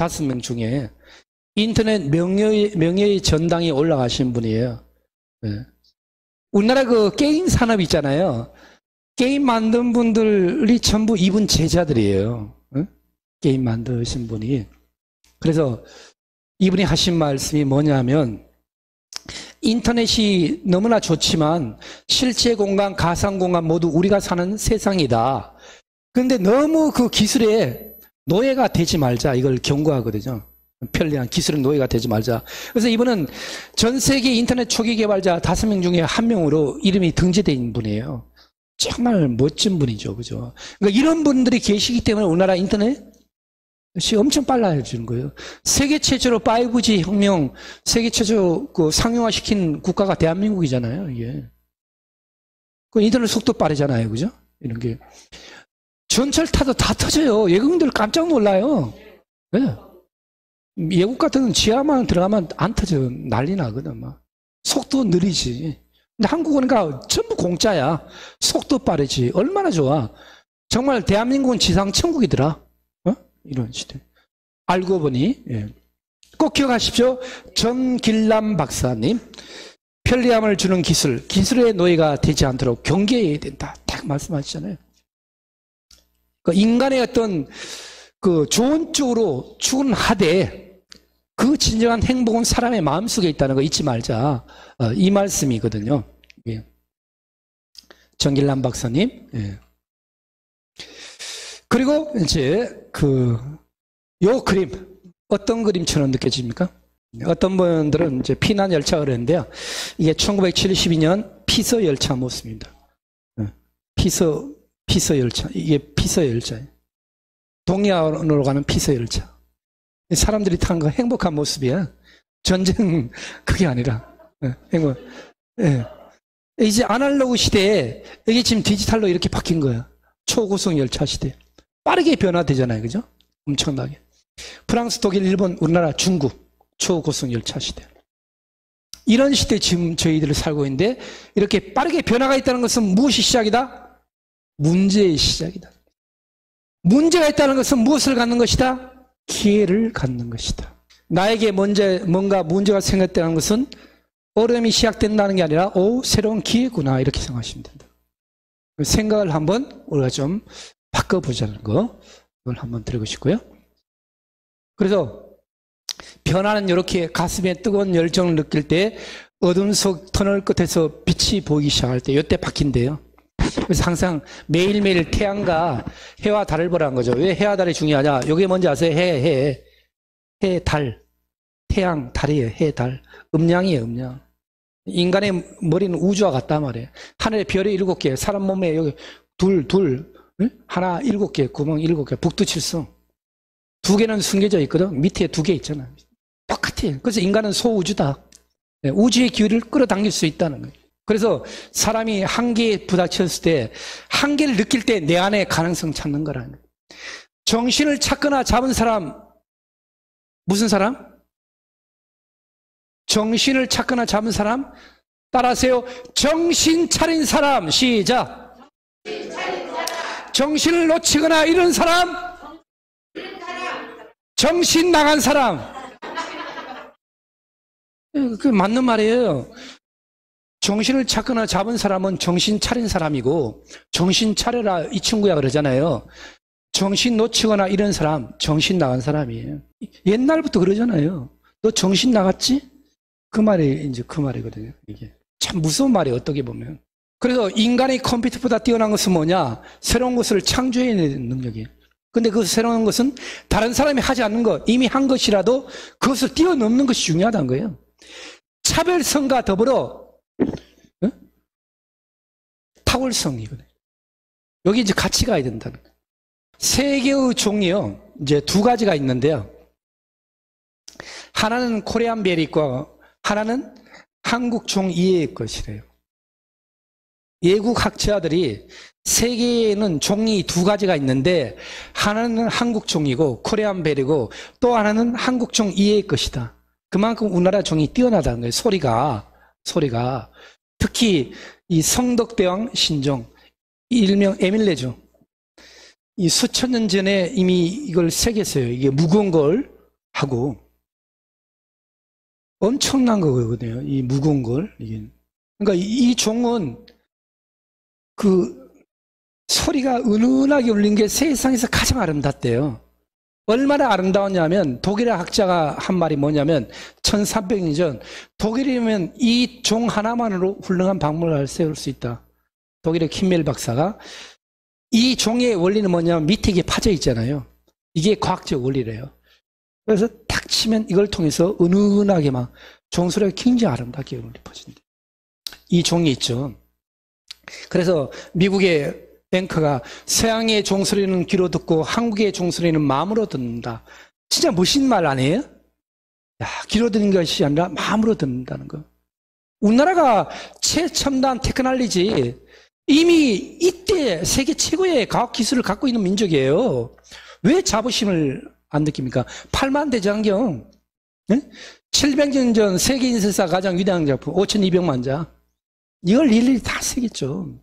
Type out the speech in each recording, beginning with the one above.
15명 중에 인터넷 명예의 전당에 올라가신 분이에요. 네. 우리나라 그 게임 산업 있잖아요. 게임 만든 분들이 전부 이분 제자들이에요. 네? 게임 만드신 분이. 그래서 이분이 하신 말씀이 뭐냐면, 인터넷이 너무나 좋지만 실제 공간, 가상 공간 모두 우리가 사는 세상이다. 그런데 너무 그 기술에 노예가 되지 말자, 이걸 경고하거든요. 편리한 기술의 노예가 되지 말자. 그래서 이분은 전 세계 인터넷 초기 개발자 5명 중에 1명으로 이름이 등재되어 있는 분이에요. 정말 멋진 분이죠. 그죠? 그러니까 이런 분들이 계시기 때문에 우리나라 인터넷이 엄청 빨라지는 거예요. 세계 최초로 5G 혁명, 세계 최초 그 상용화시킨 국가가 대한민국이잖아요, 이게. 그 인터넷 속도 빠르잖아요, 그죠? 이런 게. 전철 타도 다 터져요. 외국인들 깜짝 놀라요. 네. 외국 같은 건 지하만 들어가면 안 터져. 난리 나거든, 막. 속도 느리지. 근데 한국은 그러니까 전부 공짜야. 속도 빠르지. 얼마나 좋아. 정말 대한민국은 지상 천국이더라. 어? 이런 시대. 알고 보니, 예. 꼭 기억하십시오. 전길남 박사님. 편리함을 주는 기술, 기술의 노예가 되지 않도록 경계해야 된다. 딱 말씀하시잖아요. 그 인간의 어떤 그 좋은 쪽으로 추근하되 그 진정한 행복은 사람의 마음속에 있다는 거 잊지 말자. 이 말씀이거든요. 예. 정길남 박사님. 예. 그리고 이제 요 그림 어떤 그림처럼 느껴집니까? 어떤 분들은 이제 피난 열차가 그랬는데요. 이게 1972년 피서 열차 모습입니다. 피서 열차. 이게 피서 열차예요. 동양으로 가는 피서 열차. 사람들이 탄 거 행복한 모습이야. 전쟁 그게 아니라 행복. 예. 이제 아날로그 시대에 이게 지금 디지털로 이렇게 바뀐 거야. 초고속 열차 시대. 빠르게 변화되잖아요, 그죠? 엄청나게. 프랑스, 독일, 일본, 우리나라, 중국 초고속 열차 시대. 이런 시대 지금 저희들이 살고 있는데 이렇게 빠르게 변화가 있다는 것은 무엇이 시작이다? 문제의 시작이다. 문제가 있다는 것은 무엇을 갖는 것이다? 기회를 갖는 것이다. 나에게 뭔가 문제가 생겼다는 것은 어려움이 시작된다는 게 아니라 새로운 기회구나 이렇게 생각하시면 된다. 생각을 한번 우리가 좀 바꿔보자는 거 이걸 한번 드리고 싶고요. 그래서 변화는 이렇게 가슴에 뜨거운 열정을 느낄 때 어둠 속 터널 끝에서 빛이 보이기 시작할 때 이때 바뀐대요. 그래서 항상 매일매일 태양과 해와 달을 보라는 거죠. 왜 해와 달이 중요하냐? 이게 뭔지 아세요? 해, 달. 태양, 달이에요. 해, 달. 음양이에요, 음양. 인간의 머리는 우주와 같단 말이에요. 하늘에 별이 7개, 사람 몸에 여기 둘, 하나 7개, 구멍 7개, 북두칠성. 2개는 숨겨져 있거든. 밑에 2개 있잖아요. 똑같아요. 그래서 인간은 소우주다. 우주의 기회를 끌어당길 수 있다는 거예요. 그래서 사람이 한계에 부닥쳤을 때 한계를 느낄 때 내 안에 가능성 찾는 거라는 거예요. 정신을 찾거나 잡은 사람 무슨 사람? 정신을 찾거나 잡은 사람 따라하세요. 정신 차린 사람. 시작. 정신을 놓치거나 잃은 사람 정신 나간 사람. 그게 맞는 말이에요. 정신을 찾거나 잡은 사람은 정신 차린 사람이고 정신 차려라 이 친구야 그러잖아요. 정신 놓치거나 이런 사람 정신 나간 사람이에요. 옛날부터 그러잖아요. 너 정신 나갔지? 그 말이 이제 그 말이거든요. 이게 참 무서운 말이에요. 어떻게 보면. 그래서 인간이 컴퓨터보다 뛰어난 것은 뭐냐? 새로운 것을 창조해내는 능력이에요. 근데 그 새로운 것은 다른 사람이 하지 않는 것, 이미 한 것이라도 그것을 뛰어넘는 것이 중요하다는 거예요. 차별성과 더불어 탁월성이거든요. 여기 이제 같이 가야 된다는 거예요. 세 개의 종이요. 이제 2가지가 있는데요. 하나는 코리안 벨이 있고 하나는 한국 종 이해의 것이래요. 외국 학자들이 세계에는 종이 2가지가 있는데 하나는 한국 종이고 코리안 벨이고 또 하나는 한국 종 이해의 것이다. 그만큼 우리나라 종이 뛰어나다는 거예요. 소리가 특히 이 성덕대왕 신종 일명 에밀레종 이 수천 년 전에 이미 이걸 새겼어요. 이게 무거운 걸 하고 엄청난 거거든요. 이 무거운 걸. 이게. 그러니까 이 종은 그 소리가 은은하게 울린 게 세상에서 가장 아름답대요. 얼마나 아름다웠냐면 독일의 학자가 한 말이 뭐냐면 1300년 전 독일이면 이 종 하나만으로 훌륭한 박물관을 세울 수 있다. 독일의 킴멜 박사가 이 종의 원리는 뭐냐면 밑에 이게 파져 있잖아요. 이게 과학적 원리래요. 그래서 탁 치면 이걸 통해서 은은하게 막 종소리가 굉장히 아름답게 울려 퍼진다. 이 종이 있죠. 그래서 미국의 뱅크가 서양의 종소리는 귀로 듣고 한국의 종소리는 마음으로 듣는다. 진짜 멋있는 말 아니에요? 야, 귀로 듣는 것이 아니라 마음으로 듣는다는 거. 우리나라가 최첨단 테크놀로지 이미 이때 세계 최고의 과학 기술을 갖고 있는 민족이에요. 왜 자부심을 안 느낍니까? 8만 대장경, 네? 700년 전 세계 인쇄사 가장 위대한 작품 5200만 자. 이걸 일일이 다 쓰겠죠.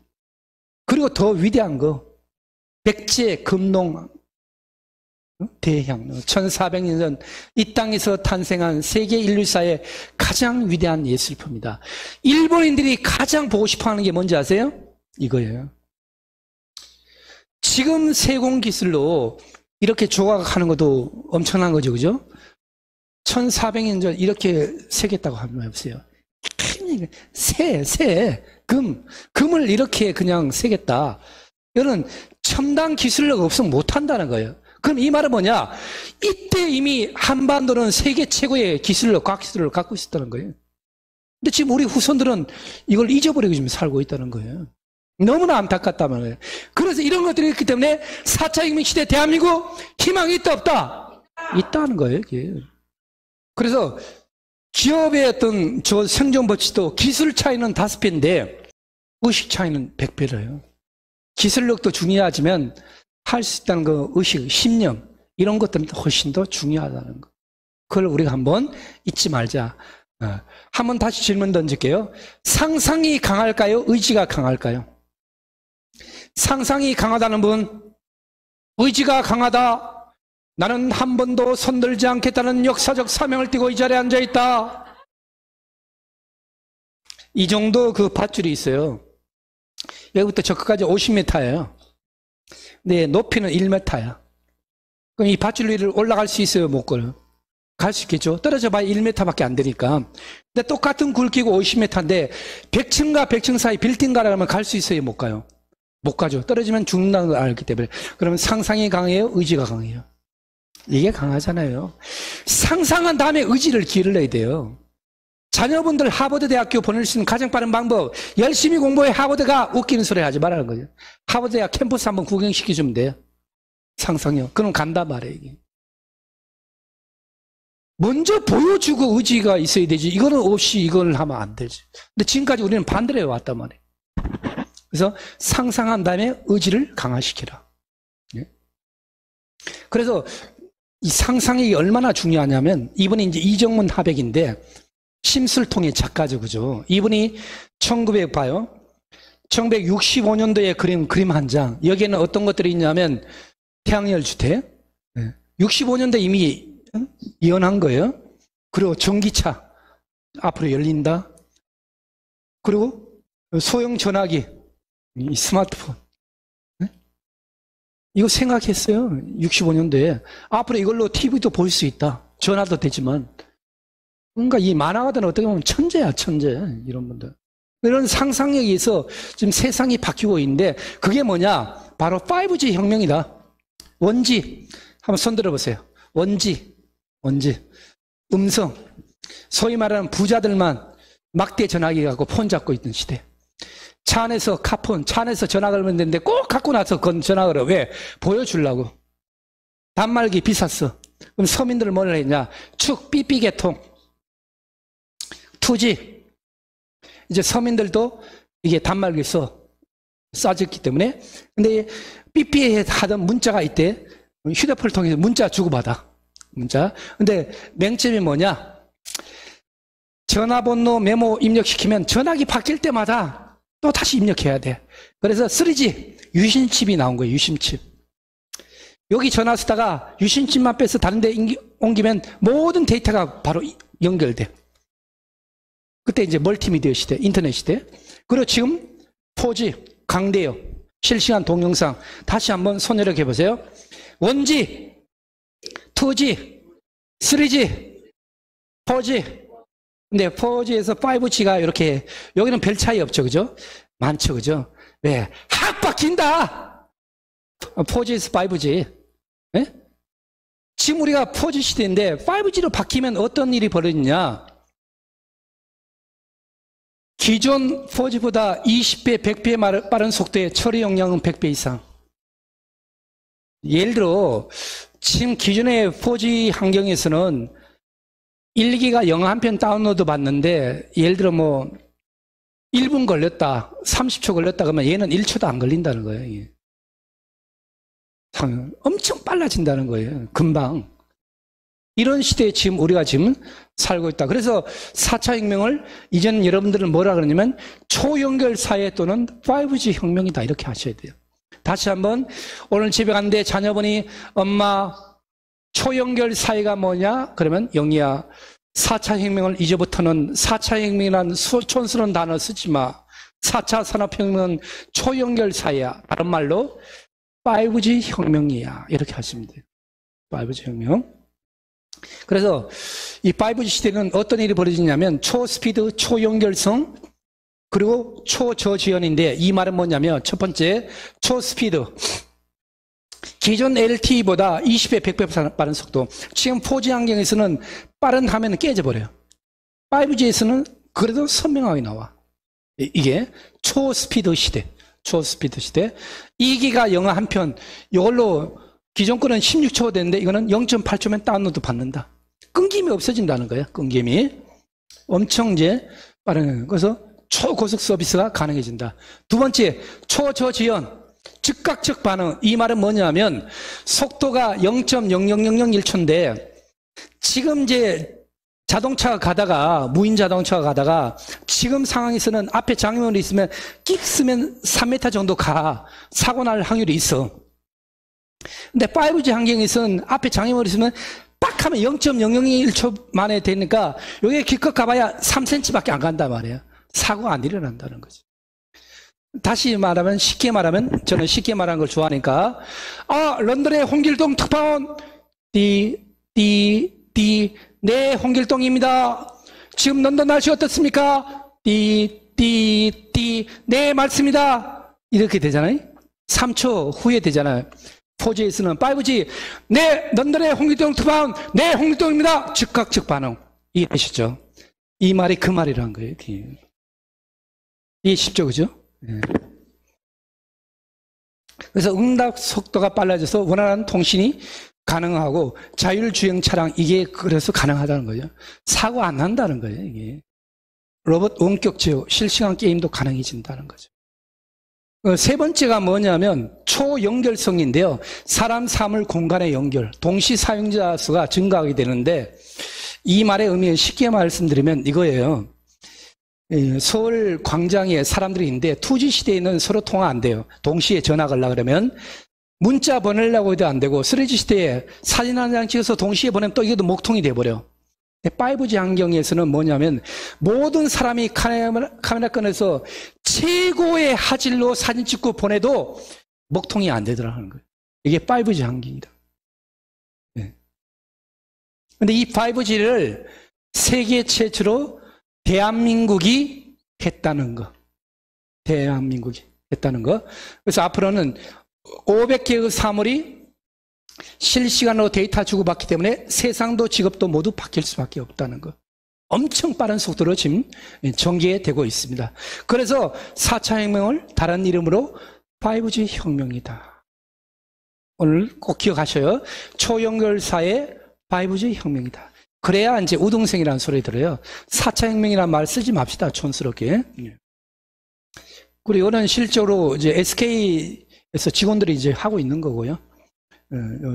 그리고 더 위대한 거 백제 금농 대향 1400년 전 이 땅에서 탄생한 세계 인류사의 가장 위대한 예술품이다. 일본인들이 가장 보고 싶어하는 게 뭔지 아세요? 이거예요. 지금 세공기술로 이렇게 조각하는 것도 엄청난 거죠, 그죠? 1400년 전 이렇게 새겼다고 하면 해보세요. 금을 이렇게 그냥 새겼다. 이거는 첨단 기술력 없으면 못한다는 거예요. 그럼 이 말은 뭐냐? 이때 이미 한반도는 세계 최고의 기술력, 과학기술을 갖고 있었다는 거예요. 근데 지금 우리 후손들은 이걸 잊어버리고 지금 살고 있다는 거예요. 너무나 안타깝다는 거예요. 그래서 이런 것들이 있기 때문에 4차 혁명 시대 대한민국 희망이 있다 없다? 있다는 거예요. 이게. 그래서 기업의 어떤 저 생존 법칙도 기술 차이는 5배인데 의식 차이는 100배래요. 기술력도 중요하지만 할 수 있다는 거, 의식, 신념 이런 것들은 훨씬 더 중요하다는 거. 그걸 우리가 한번 잊지 말자. 한번 다시 질문 던질게요. 상상이 강할까요? 의지가 강할까요? 상상이 강하다는 분, 의지가 강하다. 나는 한 번도 손들지 않겠다는 역사적 사명을 띠고 이 자리에 앉아 있다. 이 정도 그 밧줄이 있어요. 여기부터 저 끝까지 50m예요. 네, 높이는 1m야. 그럼 이 밧줄 위를 올라갈 수 있어요? 못 걸어요? 갈 수 있겠죠? 떨어져 봐야 1m밖에 안 되니까. 근데 똑같은 굵기고 50m인데 100층과 100층 사이 빌딩 가라면 갈 수 있어요? 못 가요? 못 가죠. 떨어지면 죽는다는 걸 알기 때문에. 그러면 상상이 강해요? 의지가 강해요? 이게 강하잖아요. 상상한 다음에 의지를 기르려야 돼요. 자녀분들 하버드 대학교 보낼 수 있는 가장 빠른 방법, 열심히 공부해. 하버드가 웃기는 소리 하지 말라는 거죠. 하버드 대학 캠퍼스 한번 구경시켜주면 돼요. 상상력. 그럼 간단 말이에요. 이게. 먼저 보여주고 의지가 있어야 되지. 이거는 없이 이걸 하면 안 되지. 근데 지금까지 우리는 반대로 해왔단 말이에요. 그래서 상상한 다음에 의지를 강화시켜라. 그래서 이 상상이 얼마나 중요하냐면, 이분이 이제 이정문 하백인데 심술통의 작가죠, 그죠? 이분이 1965년도에 그린 그림 한 장. 여기에는 어떤 것들이 있냐면 태양열 주택, 65년도에 이미 이혼한 거예요. 그리고 전기차 앞으로 열린다. 그리고 소형 전화기, 이 스마트폰. 이거 생각했어요. 65년도에. 앞으로 이걸로 TV도 볼 수 있다. 전화도 되지만. 그러니까 이 만화가들은 어떻게 보면 천재야, 천재. 이런 분들. 이런 상상력에 의해서 지금 세상이 바뀌고 있는데, 그게 뭐냐? 바로 5G 혁명이다. 원지. 한번 손 들어보세요. 원지. 음성. 소위 말하는 부자들만 막대 전화기 갖고 폰 잡고 있던 시대. 차 안에서 카폰, 차 안에서 전화 걸면 되는데 꼭 갖고 나서 건 전화 걸어. 왜? 보여주려고. 단말기 비쌌어. 그럼 서민들은 뭘 했냐? 축, 삐삐개통. 2G. 이제 서민들도 이게 단말기 싸졌기 때문에. 근데 삐삐 하던 문자가 있대. 휴대폰을 통해서 문자 주고받아. 문자. 근데 맹점이 뭐냐? 전화번호 메모 입력시키면 전화기 바뀔 때마다 또 다시 입력해야 돼. 그래서 3G, 유심칩이 나온 거예요, 유심칩. 여기 전화 쓰다가 유심칩만 빼서 다른 데 옮기면 모든 데이터가 바로 연결돼. 그때 이제 멀티미디어 시대, 인터넷 시대. 그리고 지금 4G 강대요. 실시간 동영상. 다시 한번 손여력 해보세요. 1G, 2G, 3G, 4G. 근데 4G에서 5G가 이렇게, 여기는 별 차이 없죠. 그죠? 많죠. 그죠? 왜? 확 바뀐다! 4G에서 5G. 예? 지금 우리가 4G 시대인데 5G로 바뀌면 어떤 일이 벌어지냐? 기존 4G보다 20배, 100배 빠른 속도의 처리 용량은 100배 이상. 예를 들어 지금 기존의 4G 환경에서는 1기가 영화 한 편 다운로드 받는데 예를 들어 뭐 1분 걸렸다, 30초 걸렸다 그러면 얘는 1초도 안 걸린다는 거예요. 엄청 빨라진다는 거예요. 금방. 이런 시대에 지금 우리가 지금 살고 있다. 그래서 4차 혁명을 이전 여러분들은 뭐라 그러냐면 초연결 사회 또는 5G 혁명이다 이렇게 하셔야 돼요. 다시 한번 오늘 집에 갔는데 자녀분이 엄마 초연결 사회가 뭐냐? 그러면 영희야 4차 혁명을 이제부터는 4차 혁명이라는 촌스러운 단어 쓰지 마. 4차 산업혁명은 초연결 사회야. 다른 말로 5G 혁명이야. 이렇게 하시면 돼요. 5G 혁명. 그래서 이 5G 시대는 어떤 일이 벌어지냐면 초스피드, 초연결성, 그리고 초저지연인데 이 말은 뭐냐면 첫 번째 초스피드. 기존 LTE보다 20배, 100배 빠른 속도. 지금 4G 환경에서는 빠른 화면은 깨져버려요. 5G에서는 그래도 선명하게 나와. 이게 초스피드 시대. 초스피드 시대. 2기가 영화 한 편, 이걸로 기존 거는 16초 되는데 이거는 0.8초면 다운로드 받는다. 끊김이 없어진다는 거예요. 끊김이. 엄청 이제 빠른 거예요. 그래서 초고속 서비스가 가능해진다. 두 번째, 초저지연. 즉각적 반응. 이 말은 뭐냐면 속도가 0.00001초인데 지금 이제 자동차가 가다가 무인 자동차가 가다가 지금 상황에서는 앞에 장애물이 있으면 끽 쓰면 3m 정도 가 사고 날 확률이 있어. 근데 5G 환경에서는 앞에 장애물이 있으면 딱 하면 0.001초 만에 되니까 여기에 기껏 가봐야 3cm밖에 안 간단 말이에요. 사고가 안 일어난다는 거죠. 다시 말하면 쉽게 말하면 저는 쉽게 말하는 걸 좋아하니까 런던의 홍길동 특파원 네 홍길동입니다. 지금 런던 날씨 어떻습니까? 네 맞습니다. 이렇게 되잖아요. 3초 후에 되잖아요. 4G에서는 5G 네 런던의 홍길동 특파원 네 홍길동입니다. 즉각적 반응. 이해되시죠? 이 말이 그 말이라는 거예요. 이해 쉽죠? 그죠? 네. 그래서 응답 속도가 빨라져서 원활한 통신이 가능하고 자율주행 차량 이게 그래서 가능하다는 거죠. 사고 안 난다는 거예요. 이게 로봇 원격 제어 실시간 게임도 가능해진다는 거죠. 세 번째가 뭐냐면 초연결성인데요. 사람, 사물, 공간의 연결, 동시 사용자 수가 증가하게 되는데 이 말의 의미를 쉽게 말씀드리면 이거예요. 서울 광장에 사람들이 있는데 2G 시대에는 서로 통화 안 돼요. 동시에 전화 걸려고 그러면 문자 보내려고 해도 안 되고 3G 시대에 사진 한 장 찍어서 동시에 보내면 또 이것도 목통이 돼버려. 5G 환경에서는 뭐냐면 모든 사람이 카메라 꺼내서 최고의 화질로 사진 찍고 보내도 목통이 안 되더라는 거예요. 이게 5G 환경이다. 그런데 이 5G를 세계 최초로 대한민국이 했다는 거. 대한민국이 했다는 거. 그래서 앞으로는 500개의 사물이 실시간으로 데이터 주고받기 때문에 세상도 직업도 모두 바뀔 수밖에 없다는 거. 엄청 빠른 속도로 지금 전개되고 있습니다. 그래서 4차 혁명을 다른 이름으로 5G 혁명이다. 오늘 꼭 기억하셔요. 초연결사의 5G 혁명이다. 그래야 이제 우등생이라는 소리 들어요. 4차 혁명이라는 말 쓰지 맙시다. 촌스럽게. 그리고 이거는 실제로 이제 SK에서 직원들이 이제 하고 있는 거고요.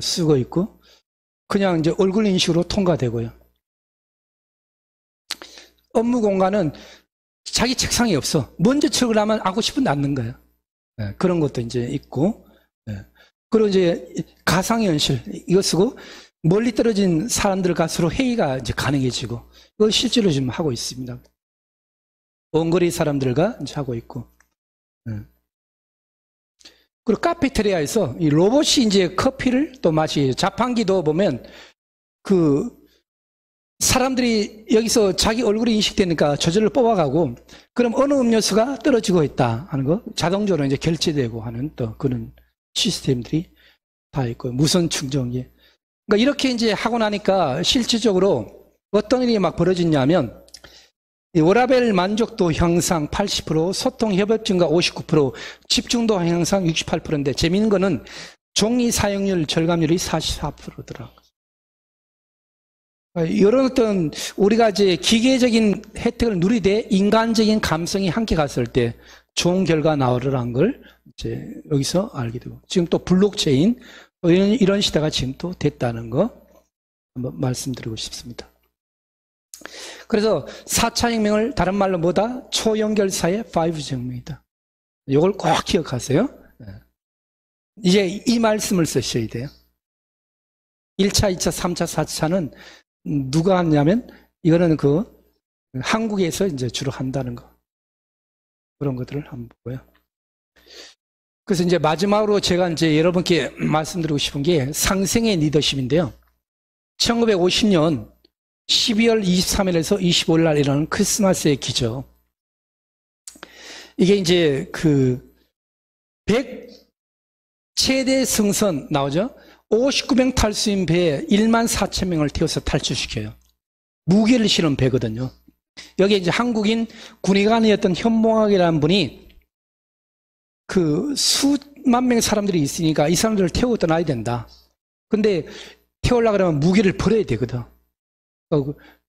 쓰고 있고. 그냥 이제 얼굴 인식으로 통과되고요. 업무 공간은 자기 책상이 없어. 먼저 척을 하면 앉고 싶은데 앉는 거예요. 그런 것도 이제 있고. 그리고 이제 가상현실 이거 쓰고 멀리 떨어진 사람들과 서로 회의가 이제 가능해지고 이거 실제로 지금 하고 있습니다. 원거리 사람들과 이제 하고 있고. 그리고 카페테리아에서 이 로봇이 이제 커피를 또 마시, 자판기도 보면 그 사람들이 여기서 자기 얼굴이 인식되니까 저절로 뽑아가고 그럼 어느 음료수가 떨어지고 있다 하는 거 자동적으로 이제 결제되고 하는 또 그런 시스템들이 다 있고 무선 충전기. 그러니까 이렇게 이제 하고 나니까 실질적으로 어떤 일이 막 벌어졌냐면 워라밸 만족도 향상 80%, 소통 협업 증가 59%, 집중도 향상 68%인데 재미있는 거는 종이 사용률 절감률이 44%더라고요. 이런 어떤 우리가 이제 기계적인 혜택을 누리되 인간적인 감성이 함께 갔을 때 좋은 결과 나오리라는 걸 이제 여기서 알게 되고 지금 또 블록체인 이런 시대가 지금 또 됐다는 거 한번 말씀드리고 싶습니다. 그래서 4차 혁명을 다른 말로 뭐다? 초연결사의 5G 혁명이다. 이걸 꼭 기억하세요. 이제 이 말씀을 쓰셔야 돼요. 1차, 2차, 3차, 4차는 누가 하냐면 이거는 그 한국에서 이제 주로 한다는 거. 그런 것들을 한번 보고요. 그래서 이제 마지막으로 제가 이제 여러분께 말씀드리고 싶은 게 상생의 리더십인데요. 1950년 12월 23일에서 25일 날 일어나는 크리스마스의 기적. 이게 이제 그 100 최대 승선 나오죠? 59명 탈수인 배에 1만 4천 명을 태워서 탈출시켜요. 무기를 실은 배거든요. 여기에 이제 한국인 군의관이었던 현몽학이라는 분이 그 수만 명 사람들이 있으니까 이 사람들을 태우고 떠나야 된다. 근데 태우려고 그러면 무기를 버려야 되거든.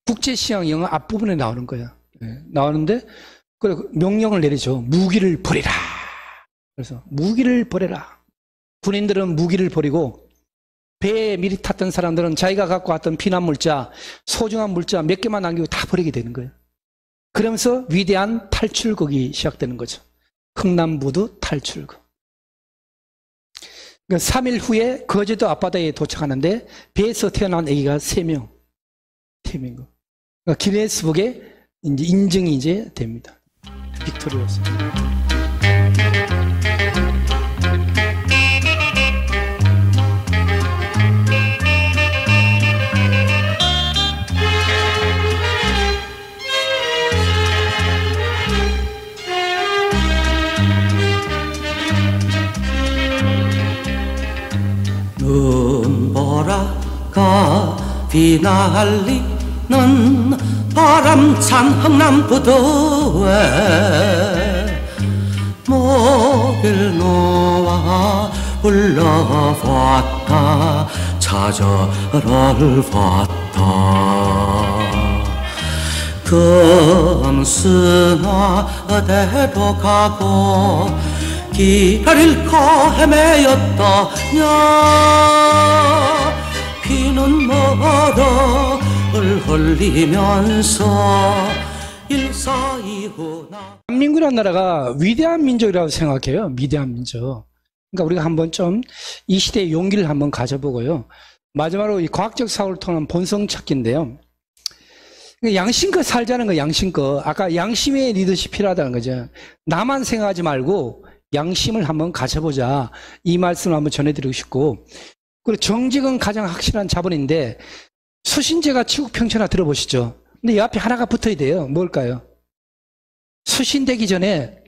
국제시장 영화 앞부분에 나오는 거야. 나오는데 그래 명령을 내리죠. 무기를 버리라. 그래서 무기를 버려라. 군인들은 무기를 버리고 배에 미리 탔던 사람들은 자기가 갖고 왔던 피난물자, 소중한 물자 몇 개만 남기고 다 버리게 되는 거예요. 그러면서 위대한 탈출극이 시작되는 거죠. 흥남부두 탈출극. 그러니까 3일 후에 거제도 앞바다에 도착하는데 배에서 태어난 아기가 3명. 태민거. 그러니까 기네스북에 이제 인증이 이제 됩니다. 빅토리오스. 눈보라가 비날리는 바람찬 흥남부두에 목을 놓아 불러봤다 찾아를 봤다 금스나 어디로 가고 길을 잃고 헤매였더냐 피는 멀어 흘리면서 일사이구나. 한민국이라는 나라가 위대한 민족이라고 생각해요. 위대한 민족. 그러니까 우리가 한번 좀 이 시대의 용기를 한번 가져보고요. 마지막으로 이 과학적 사고를 통한 본성 찾기인데요. 양심껏 살자는 거, 양심껏. 아까 양심의 리더십이 필요하다는 거죠. 나만 생각하지 말고 양심을 한번 가져보자. 이 말씀을 한번 전해드리고 싶고. 그리고 정직은 가장 확실한 자본인데 수신제가 치국평천하 들어보시죠. 근데 이 앞에 하나가 붙어야 돼요. 뭘까요? 수신되기 전에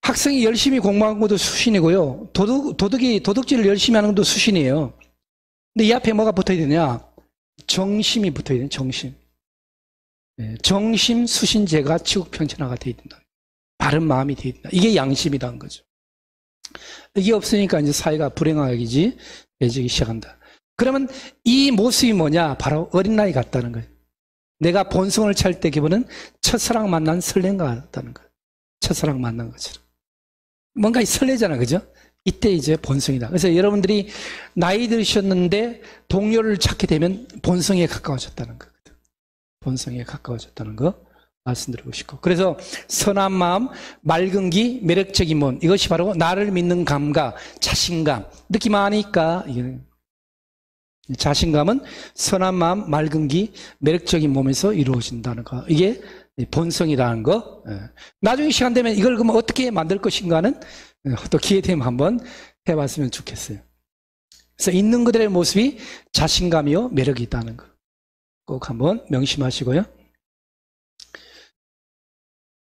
학생이 열심히 공부하는 것도 수신이고요. 도덕질을 열심히 하는 것도 수신이에요. 근데 이 앞에 뭐가 붙어야 되냐? 정심이 붙어야 돼요. 정심. 정심 수신제가 치국평천하가 돼야 된다. 바른 마음이 돼야 된다. 이게 양심이라는 거죠. 이게 없으니까 이제 사회가 불행하기 되기 시작한다. 그러면 이 모습이 뭐냐? 바로 어린 나이 같다는 거예요. 내가 본성을 찾을 때 기분은 첫사랑 만난 설렘과 같다는 거예요. 첫사랑 만난 것처럼. 뭔가 설레잖아, 그죠? 이때 이제 본성이다. 그래서 여러분들이 나이 들으셨는데 동료를 찾게 되면 본성에 가까워졌다는 거거든. 본성에 가까워졌다는 거 말씀드리고 싶고. 그래서 선한 마음, 맑은 기, 매력적인 몸. 이것이 바로 나를 믿는 감각, 자신감. 느낌 아니까. 자신감은 선한 마음, 맑은 기, 매력적인 몸에서 이루어진다는 거. 이게 본성이라는 거. 나중에 시간 되면 이걸 그러면 어떻게 만들 것인가는 또 기회 되면 한번 해봤으면 좋겠어요. 그래서 있는 그대로의 모습이 자신감이요 매력이 있다는 거 꼭 한번 명심하시고요.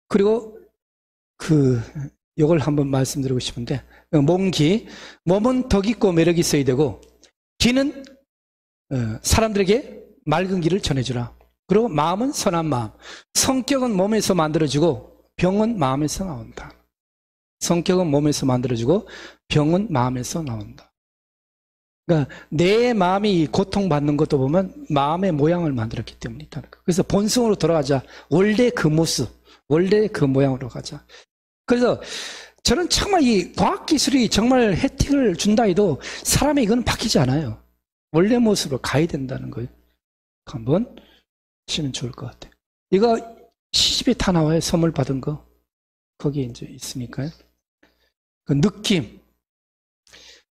그리고 이걸 한번 말씀드리고 싶은데, 몸기, 몸은 덕 있고 매력이 있어야 되고, 기는 사람들에게 맑은 길을 전해주라. 그리고 마음은 선한 마음. 성격은 몸에서 만들어지고 병은 마음에서 나온다. 성격은 몸에서 만들어지고 병은 마음에서 나온다. 그러니까 내 마음이 고통받는 것도 보면 마음의 모양을 만들었기 때문이다. 그래서 본성으로 돌아가자. 원래 그 모습, 원래 그 모양으로 가자. 그래서 저는 정말 이 과학기술이 정말 혜택을 준다 해도 사람의 이건 바뀌지 않아요. 원래 모습으로 가야 된다는 거예요. 한번 하시면 좋을 것 같아요. 이거 시집에 다 나와요. 선물 받은 거. 거기에 이제 있으니까요. 그 느낌.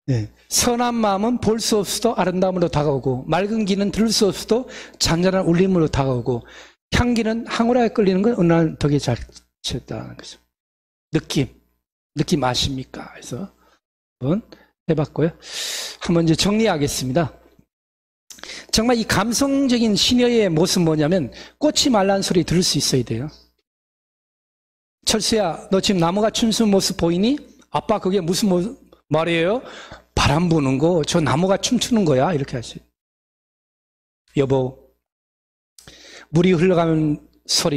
네. 선한 마음은 볼 수 없어도 아름다움으로 다가오고, 맑은 기는 들을 수 없어도 잔잔한 울림으로 다가오고, 향기는 황홀하게 끌리는 건 어느 날 덕에 잘 쳤다는 거죠. 느낌 아십니까? 그래서 한번 해봤고요. 한번 이제 정리하겠습니다. 정말 이 감성적인 시녀의 모습 뭐냐면, 꽃이 말라는 소리 들을 수 있어야 돼요. 철수야, 너 지금 나무가 춤추는 모습 보이니? 아빠 그게 무슨 말이에요? 바람 부는 거, 저 나무가 춤추는 거야. 이렇게 하시. 여보, 물이 흘러가면서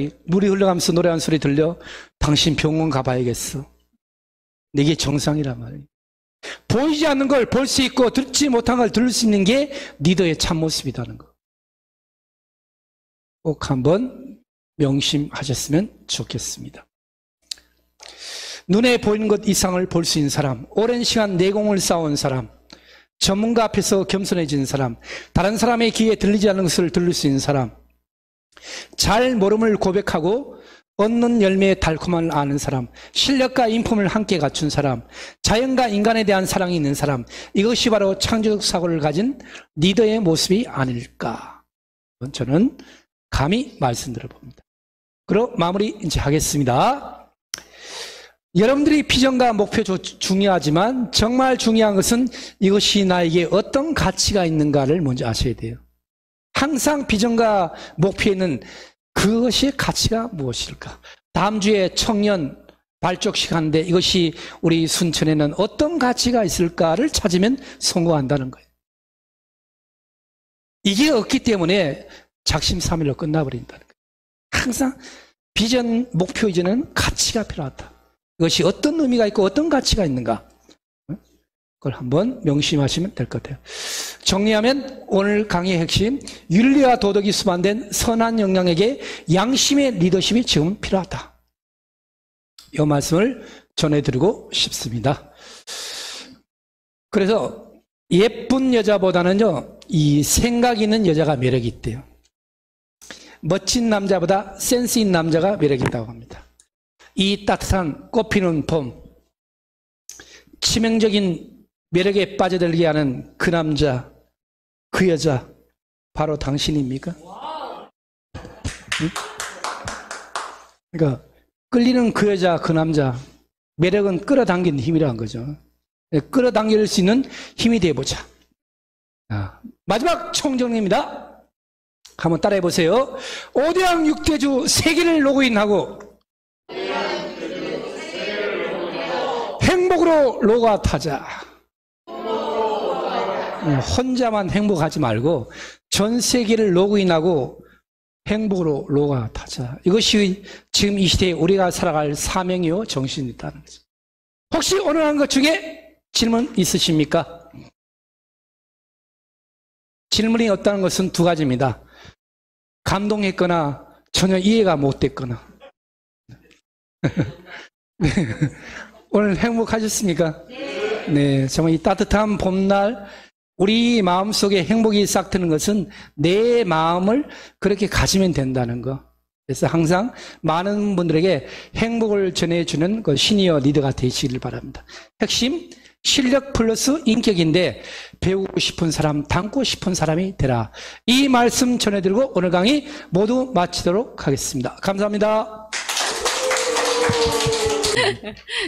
노래하는 소리 들려? 당신 병원 가봐야겠어. 이게 정상이란 말이에요. 보이지 않는 걸 볼 수 있고 듣지 못한 걸 들을 수 있는 게 리더의 참모습이라는 거. 꼭 한번 명심하셨으면 좋겠습니다. 눈에 보이는 것 이상을 볼 수 있는 사람, 오랜 시간 내공을 쌓아온 사람, 전문가 앞에서 겸손해진 사람, 다른 사람의 귀에 들리지 않는 것을 들을 수 있는 사람, 잘 모름을 고백하고 얻는 열매의 달콤함을 아는 사람, 실력과 인품을 함께 갖춘 사람, 자연과 인간에 대한 사랑이 있는 사람, 이것이 바로 창조적 사고를 가진 리더의 모습이 아닐까, 저는 감히 말씀드려봅니다. 그럼 마무리 이제 하겠습니다. 여러분들이 비전과 목표 중요하지만 정말 중요한 것은 이것이 나에게 어떤 가치가 있는가를 먼저 아셔야 돼요. 항상 비전과 목표에는 그것이 가치가 무엇일까? 다음 주에 청년 발족식 하는데 이것이 우리 순천에는 어떤 가치가 있을까를 찾으면 성공한다는 거예요. 이게 없기 때문에 작심삼일로 끝나버린다는 거예요. 항상 비전, 목표 이전에는 가치가 필요하다. 이것이 어떤 의미가 있고 어떤 가치가 있는가, 그걸 한번 명심하시면 될 것 같아요. 정리하면 오늘 강의의 핵심, 윤리와 도덕이 수반된 선한 역량에게 양심의 리더십이 지금 필요하다. 이 말씀을 전해드리고 싶습니다. 그래서 예쁜 여자보다는요, 이 생각 있는 여자가 매력이 있대요. 멋진 남자보다 센스 있는 남자가 매력이 있다고 합니다. 이 따뜻한 꽃피는 봄, 치명적인 매력에 빠져들게 하는 그 남자, 그 여자, 바로 당신입니까? 응? 그러니까 끌리는 그 여자, 그 남자, 매력은 끌어당기는 힘이라는 거죠. 끌어당길 수 있는 힘이 되어보자. 마지막 총정리입니다. 한번 따라해 보세요. 5대양 6대주 세계를 로그인하고 행복으로 로가 타자. 혼자만 행복하지 말고 전 세계를 로그인하고 행복으로 로가 타자. 이것이 지금 이 시대에 우리가 살아갈 사명이요 정신이다는 거죠. 혹시 오늘 한 것 중에 질문 있으십니까? 질문이 없다는 것은 두 가지입니다. 감동했거나 전혀 이해가 못 됐거나. 네. 오늘 행복하셨습니까? 네, 정말 이 따뜻한 봄날 우리 마음속에 행복이 싹 트는 것은 내 마음을 그렇게 가지면 된다는 거. 그래서 항상 많은 분들에게 행복을 전해주는 그 시니어 리더가 되시길 바랍니다. 핵심, 실력 플러스 인격인데 배우고 싶은 사람, 닮고 싶은 사람이 되라. 이 말씀 전해드리고 오늘 강의 모두 마치도록 하겠습니다. 감사합니다.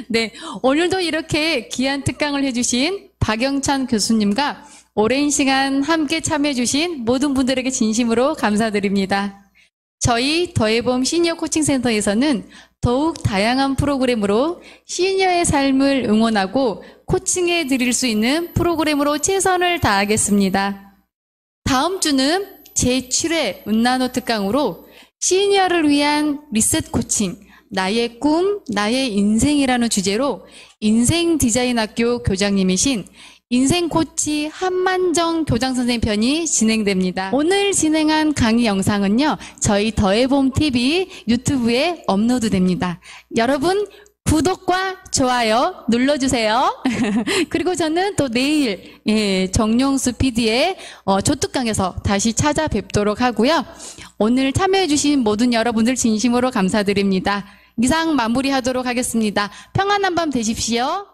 네, 오늘도 이렇게 귀한 특강을 해주신 박영찬 교수님과 오랜 시간 함께 참여해주신 모든 분들에게 진심으로 감사드립니다. 저희 더해봄 시니어 코칭센터에서는 더욱 다양한 프로그램으로 시니어의 삶을 응원하고 코칭해 드릴 수 있는 프로그램으로 최선을 다하겠습니다. 다음 주는 제7회 운나노 특강으로 시니어를 위한 리셋 코칭, 나의 꿈, 나의 인생이라는 주제로 인생 디자인 학교 교장님이신 인생 코치 한만정 교장 선생님 편이 진행됩니다. 오늘 진행한 강의 영상은요, 저희 더해봄 TV 유튜브에 업로드됩니다. 여러분 구독과 좋아요 눌러주세요. 그리고 저는 또 내일 정용수 PD의 조특강에서 다시 찾아뵙도록 하고요. 오늘 참여해주신 모든 여러분들 진심으로 감사드립니다. 이상 마무리하도록 하겠습니다. 평안한 밤 되십시오.